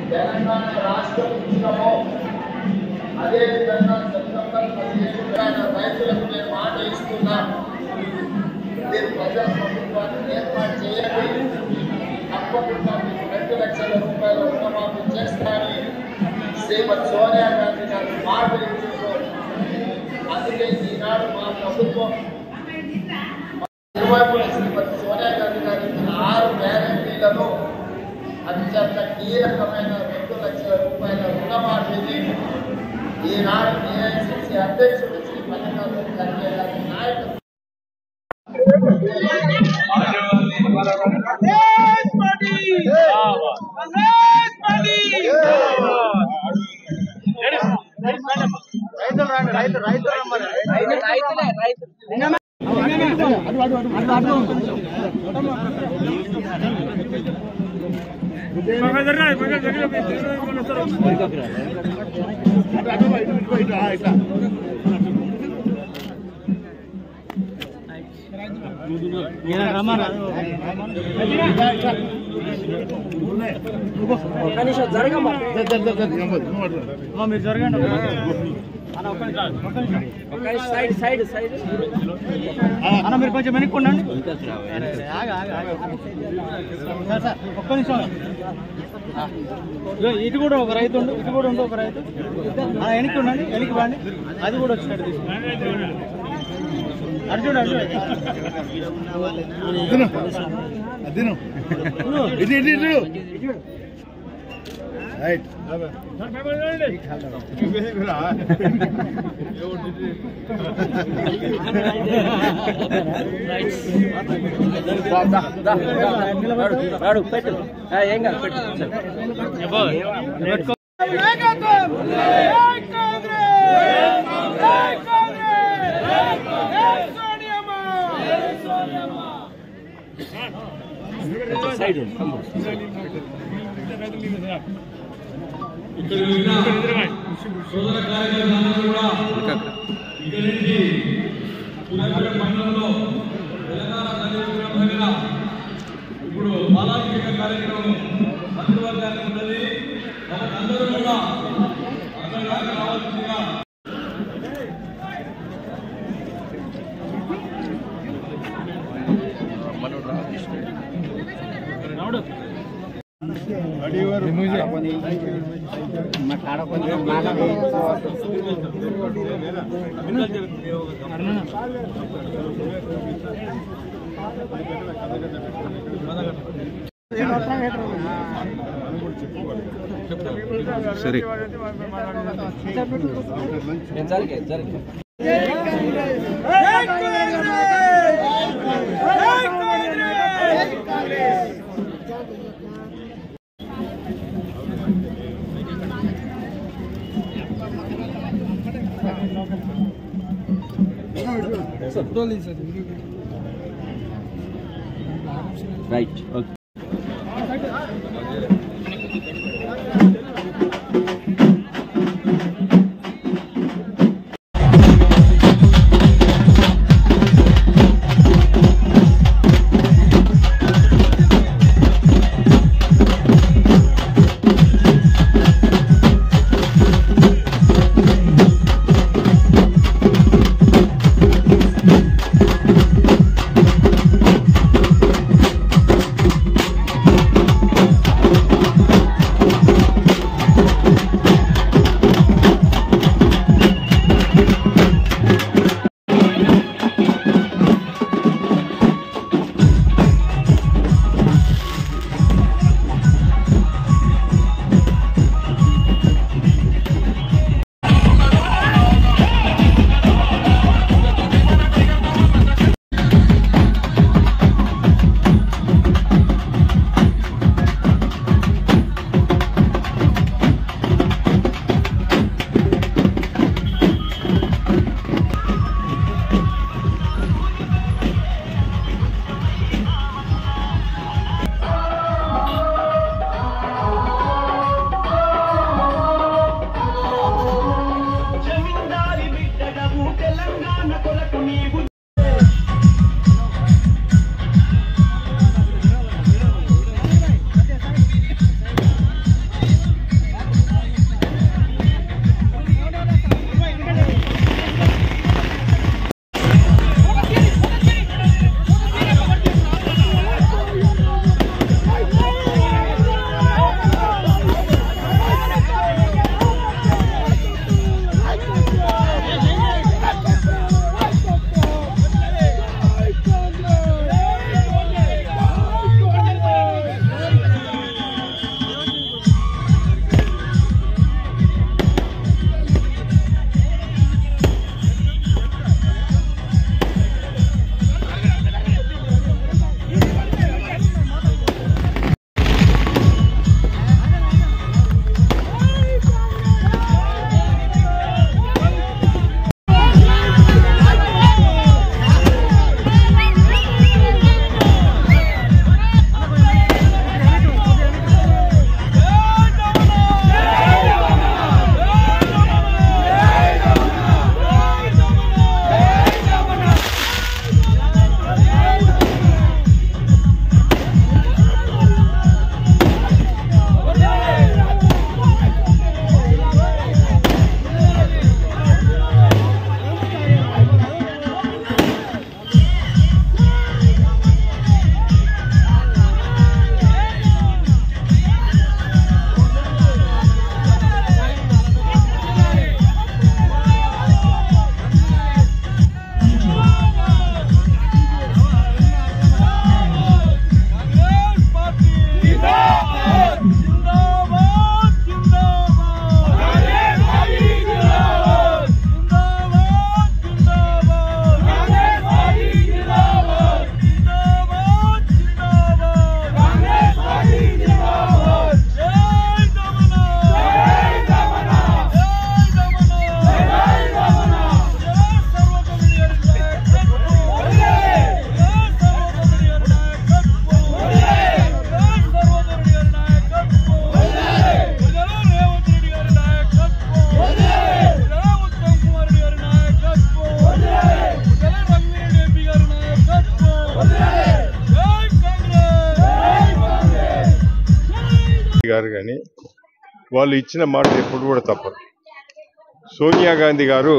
తెలంగాణ రాష్ట్రం ఇచ్చినామో అదేవిధంగా సెప్టెంబర్ 17 రైతులకు నేను మాట ఇస్తున్నా. మీరు ప్రజా ప్రభుత్వాన్ని ఏర్పాటు చేయండి, తప్పకుండా మీకు 2 లక్షల రూపాయల రుణమాఫీ చేస్తారని శ్రీమతి సోనియా గాంధీ గారు మాట ఇచ్చిందో అందుకే ఈనాడు మా ప్రభుత్వం ఇరువైపులా శ్రీమతి సోనియా గాంధీ గారు ఇచ్చిన 6 గ్యారెంటీలను అత్యంత కీలకమైన 2 లక్షల రూపాయల రుణమాఫీని ఈనాడు ఏఐసిసి అధ్యక్షుడు శ్రీ మల్లికార్జున ఖర్గే గారి నాయకత్వం అన్న మీరు కొంచెం వెనుక్కోండి. ఒక్క నిమిషం. ఇటు కూడా ఒక రైతు ఉండు, ఇటు కూడా ఉంది ఒక రైతు. వెనక్కి ఉండండి, వెనక్కి వాడి అది కూడా వచ్చినట్టు తీసుకోండి. అర్జున్ రైట్ పెట్టు ఏం కాదు పెట్టు. సైడ్ సోదర కార్యకర్తలందరూ కూడా ఇక్కడి నుంచి మండలంలో తెలంగాణ దగ్గర ఇప్పుడు బాలాభిషేక కార్యక్రమం మంత్రివర్గానికి ఉన్నది. అందరూ కూడా అందరూ రావాల్సిందిగా సరే రైట్ ఓకే. కానీ వాళ్ళు ఇచ్చిన మాట ఎప్పుడు కూడా తప్పదు. సోనియా గాంధీ గారు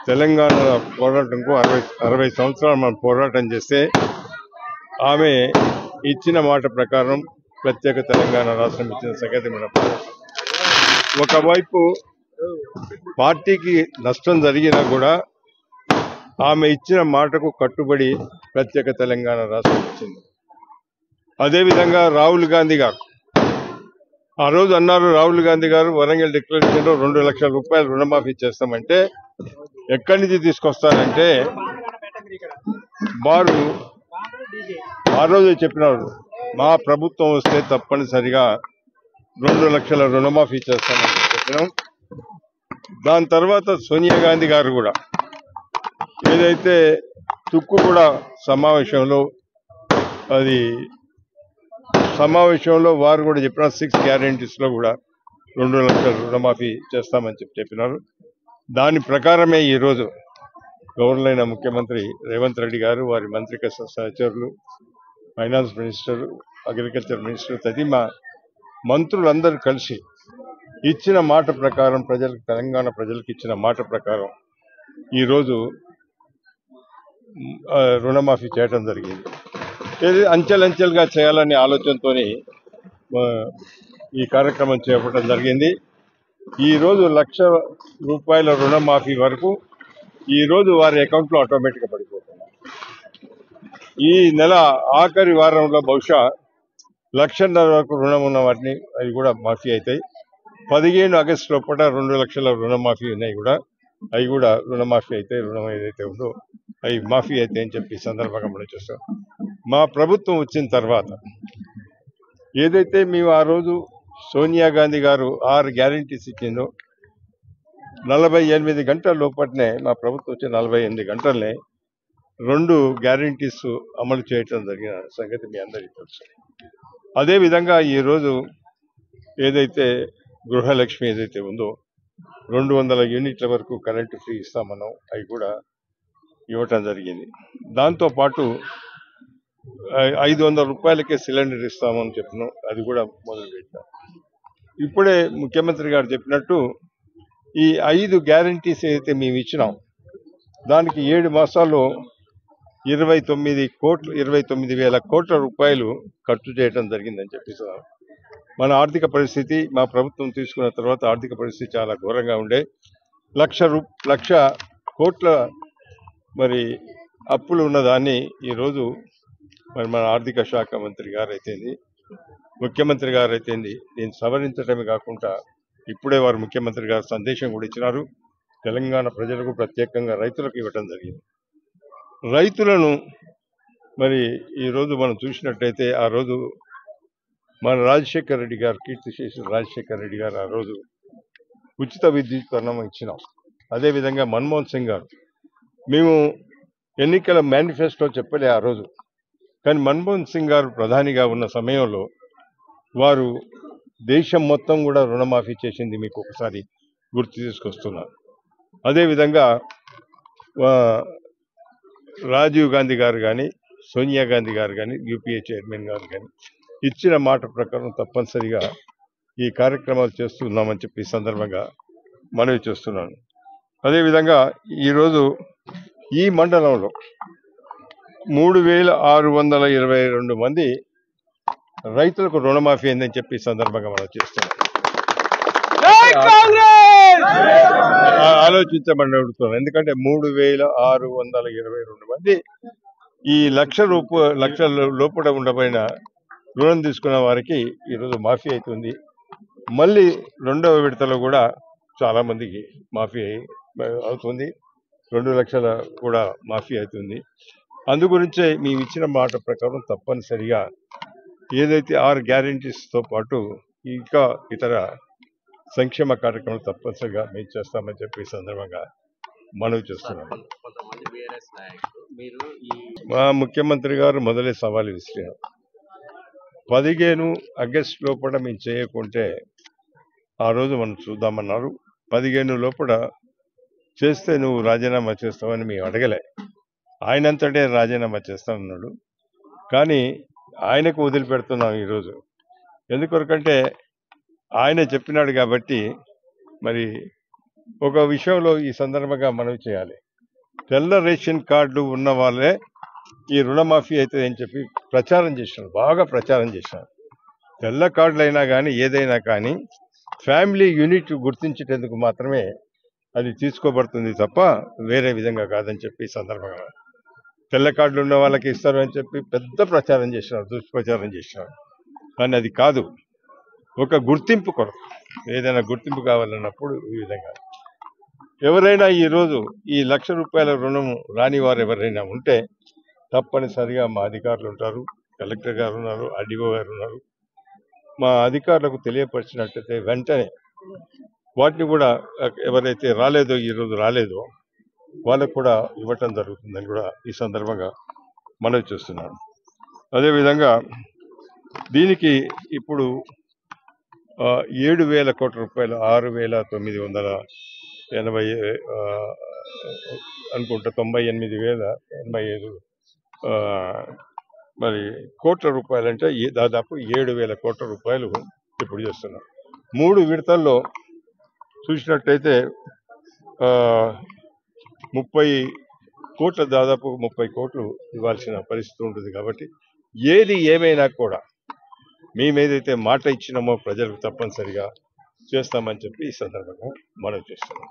తెలంగాణ పోరాటంకు 60 సంవత్సరాలు మనం పోరాటం చేస్తే ఆమె ఇచ్చిన మాట ప్రకారం ప్రత్యేక తెలంగాణ రాష్ట్రం ఇచ్చిన సంగతి మనం ఒకవైపు పార్టీకి నష్టం జరిగినా కూడా ఆమె ఇచ్చిన మాటకు కట్టుబడి ప్రత్యేక తెలంగాణ రాష్ట్రం ఇచ్చింది. అదేవిధంగా రాహుల్ గాంధీ గారు ఆ రోజు అన్నారు, రాహుల్ గాంధీ గారు వరంగల్ డిక్లరేషన్లో 2 లక్షల రూపాయలు రుణమాఫీ చేస్తామంటే ఎక్కడి నుంచి తీసుకొస్తారంటే వారు ఆ రోజు చెప్పినారు, మా ప్రభుత్వం వస్తే తప్పనిసరిగా 2 లక్షల రుణమాఫీ చేస్తామని చెప్పినాం. దాని తర్వాత సోనియా గాంధీ గారు కూడా ఏదైతే తుక్కుగూడ సమావేశంలో వారు కూడా చెప్పినారు 6 గ్యారెంటీస్లో కూడా 2 లక్షల రుణమాఫీ చేస్తామని చెప్పినారు. దాని ప్రకారమే ఈరోజు గవర్నర్ ముఖ్యమంత్రి రేవంత్ రెడ్డి గారు, వారి మంత్రిక సహచరులు, ఫైనాన్స్ మినిస్టర్, అగ్రికల్చర్ మినిస్టర్ తదిమ మంత్రులందరూ కలిసి ఇచ్చిన మాట ప్రకారం తెలంగాణ ప్రజలకు ఇచ్చిన మాట ప్రకారం ఈరోజు రుణమాఫీ చేయడం జరిగింది. అంచెలంచెలుగా చేయాలనే ఆలోచనతో ఈ కార్యక్రమం చేపట్టడం జరిగింది. ఈరోజు 1 లక్ష రూపాయల రుణమాఫీ వరకు ఈరోజు వారి అకౌంట్లో ఆటోమేటిక్గా పడిపోతుంది. ఈ నెల ఆఖరి వారంలో బహుశా 1.5 లక్షల వరకు రుణం ఉన్న వాటిని అవి కూడా మాఫీ అవుతాయి. 15 ఆగస్టు లోపల 2 లక్షల రుణమాఫీ ఉన్నాయి కూడా, అవి కూడా రుణమాఫీ అయితే రుణం ఏదైతే ఉందో అవి మాఫీ అయితే అని చెప్పి సందర్భంగా మనం చూస్తాం. మా ప్రభుత్వం వచ్చిన తర్వాత ఏదైతే మేము ఆ రోజు సోనియా గాంధీ గారు 6 గ్యారెంటీస్ ఇచ్చిందో 48 గంటల లోపలనే మా ప్రభుత్వం వచ్చే 48 గంటలనే 2 గ్యారెంటీస్ అమలు చేయటం జరిగిన సంగతి మీ అందరికీ తెలుసు. అదేవిధంగా ఈరోజు ఏదైతే గృహలక్ష్మి ఏదైతే ఉందో 200 యూనిట్ల వరకు కరెంటు ఫ్రీ ఇస్తామన్నాం, అవి కూడా ఇవ్వటం జరిగింది. దాంతోపాటు 500 రూపాయలకే సిలిండర్ ఇస్తామని చెప్పినాం, అది కూడా మొదలుపెట్టాం. ఇప్పుడే ముఖ్యమంత్రి గారు చెప్పినట్టు ఈ 5 గ్యారంటీస్ ఏదైతే మేము ఇచ్చినాం దానికి 7 మాసాల్లో 29,000 కోట్ల రూపాయలు ఖర్చు చేయడం జరిగిందని చెప్పేసారు. మన ఆర్థిక పరిస్థితి, మా ప్రభుత్వం తీసుకున్న తర్వాత ఆర్థిక పరిస్థితి చాలా ఘోరంగా ఉండే. 1 లక్ష కోట్ల మరి అప్పులు ఉన్నదాన్ని ఈరోజు మరి మన ఆర్థిక శాఖ మంత్రి గారు అయితేంది, ముఖ్యమంత్రి గారు అయితేంది దీన్ని సవరించడమే కాకుండా ఇప్పుడే వారు ముఖ్యమంత్రి గారు సందేశం కూడా ఇచ్చినారు. తెలంగాణ ప్రజలకు ప్రత్యేకంగా రైతులకు ఇవ్వటం జరిగింది. రైతులను మరి ఈరోజు మనం చూసినట్టయితే ఆ రోజు మన రాజశేఖర రెడ్డి గారు, కీర్తిశేషులు రాజశేఖర రెడ్డి గారు ఆ రోజు ఉచిత విద్యుతీకరణ ఇచ్చినాం. అదేవిధంగా మన్మోహన్ సింగ్ గారు, మేము ఎన్నికల మేనిఫెస్టో చెప్పలే ఆ రోజు, కానీ మన్మోహన్ సింగ్ గారు ప్రధానిగా ఉన్న సమయంలో వారు దేశం మొత్తం కూడా రుణమాఫీ చేసింది మీకు ఒకసారి గుర్తు తీసుకొస్తున్నారు. అదేవిధంగా రాజీవ్ గాంధీ గారు కానీ, సోనియా గాంధీ గారు కానీ, యూపీఏ చైర్మన్ గారు కానీ ఇచ్చిన మాట ప్రకారం తప్పనిసరిగా ఈ కార్యక్రమాలు చేస్తున్నామని చెప్పి సందర్భంగా మనవి చేస్తున్నాను. అదేవిధంగా ఈరోజు ఈ మండలంలో 3,622 మంది రైతులకు రుణమాఫీ అయిందని చెప్పి సందర్భంగా మనం చేస్తున్నాం. ఆలోచించమని అడుగుతున్నాను. ఎందుకంటే 3,622 మంది ఈ 1 లక్షల లోపల ఉండబోయిన రుణం తీసుకున్న వారికి ఈరోజు మాఫీ అవుతుంది. మళ్ళీ 2వ విడతలో కూడా చాలా మందికి మాఫీ అవుతుంది. 2 లక్షల కూడా మాఫీ అవుతుంది. అందుగురించే మేము ఇచ్చిన మాట ప్రకారం తప్పనిసరిగా ఏదైతే 6 గ్యారెంటీస్తో పాటు ఇంకా ఇతర సంక్షేమ కార్యక్రమాలు తప్పనిసరిగా మేము చేస్తామని చెప్పి సందర్భంగా మనవి చేస్తున్నాం. మా ముఖ్యమంత్రి గారు మొదలే సవాలు విసిరారు. 15 ఆగస్టు లోపల మేము చేయకుంటే ఆ రోజు మనం చూద్దామన్నారు. 15 లోపల చేస్తే నువ్వు రాజీనామా చేస్తావని మేము అడగలే. ఆయనంతటే రాజీనామా చేస్తామన్నాడు. కానీ ఆయనకు వదిలిపెడుతున్నాం ఈరోజు. ఎందుకొరకంటే ఆయన చెప్పినాడు కాబట్టి మరి ఒక విషయంలో ఈ సందర్భంగా మనవి చేయాలి. తెల్ల రేషన్ కార్డు ఉన్న వాళ్ళే ఈ రుణమాఫీ అవుతుంది అని చెప్పి ప్రచారం చేసినారు, బాగా ప్రచారం చేసినారు. తెల్ల కార్డులు అయినా కానీ ఏదైనా కానీ ఫ్యామిలీ యూనిట్ గుర్తించేందుకు మాత్రమే అది తీసుకోబడుతుంది తప్ప వేరే విధంగా కాదని చెప్పి ఈ సందర్భంగా తెల్ల కార్డులు ఉన్న వాళ్ళకి ఇస్తారు అని చెప్పి పెద్ద ప్రచారం చేసినారు, దుష్ప్రచారం చేసినారు. కానీ అది కాదు, ఒక గుర్తింపు కొరకు, ఏదైనా గుర్తింపు కావాలన్నప్పుడు ఈ విధంగా. ఎవరైనా ఈరోజు ఈ ₹1,00,000 రుణము రాని వారు ఎవరైనా ఉంటే తప్పనిసరిగా మా అధికారులు ఉంటారు, కలెక్టర్ గారు ఉన్నారు, ఆర్డీఓ గారు ఉన్నారు. మా అధికారులకు తెలియపరిచినట్టయితే వెంటనే వాటిని కూడా ఎవరైతే రాలేదో ఈరోజు రాలేదో వాళ్ళకు కూడా ఇవ్వటం జరుగుతుందని కూడా ఈ సందర్భంగా మనవి చేస్తున్నాను. అదేవిధంగా దీనికి ఇప్పుడు 7,000 కోట్ల రూపాయలు, 6,980 అనుకుంటా 98,085 మరి కోట్ల రూపాయలంటే దాదాపు 7,000 కోట్ల రూపాయలు ఇప్పుడు చేస్తున్నాం. 3 విడతల్లో చూసినట్టయితే 30 కోట్ల, దాదాపు 30 కోట్లు ఇవ్వాల్సిన పరిస్థితి ఉంటుంది. కాబట్టి ఏది ఏమైనా కూడా మేమేదైతే మాట ఇచ్చినామో ప్రజలకు తప్పనిసరిగా చేస్తామని చెప్పి ఈ సందర్భంగా మనం చేస్తున్నాం.